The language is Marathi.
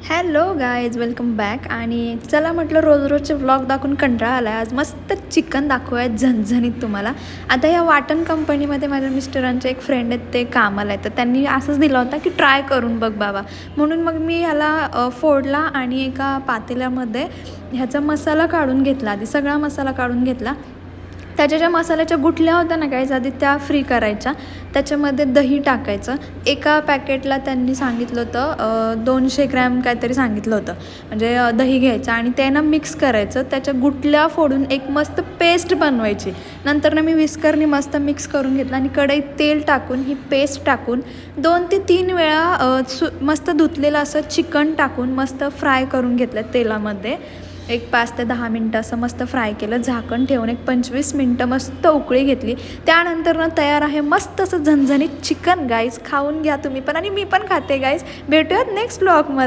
Hello guys, welcome back. आणि चला म्हटलं रोज रोजचे व्लॉग दाखवून कंटाळा आला आहे. आज मस्त चिकन दाखवूयात झणझणीत तुम्हाला. आता या वाटण कंपनीमध्ये माझ्या मिस्टरांचे एक फ्रेंड आहेत, ते कामाला आहेत. तर त्यांनी असंच दिला होता की ट्राय करून बघ बाबा, म्हणून मग मी ह्याला फोडला आणि एका पातेल्यामध्ये ह्याचा मसाला काढून घेतला. आधी सगळा मसाला काढून घेतला. त्याच्या ज्या मसाल्याच्या गुठल्या होत्या ना गाईज, आधी त्या फ्री करायच्या. त्याच्यामध्ये दही टाकायचं. एका पॅकेटला त्यांनी सांगितलं होतं 200 ग्रॅम काहीतरी सांगितलं होतं. म्हणजे दही घ्यायचं आणि ते ना मिक्स करायचं. त्याच्या गुठल्या फोडून एक मस्त पेस्ट बनवायची. नंतर ना मी विस्करनी मस्त मिक्स करून घेतलं आणि कढईत तेल टाकून ही पेस्ट टाकून 2 ते 3 वेळा मस्त धुतलेलं असं चिकन टाकून मस्त फ्राय करून घेतलं तेलामध्ये. एक 5 ते 10 मिनटं असं मस्त फ्राय केलं. झाकण ठेवून एक 25 मिनटं मस्त उकळी घेतली. त्यानंतर ना तयार आहे मस्त असं झणझणीत चिकन. गाईज खाऊन घ्या तुम्ही पण आणि मी पण खाते गाईज. भेटूयात नेक्स्ट व्लॉगमध्ये.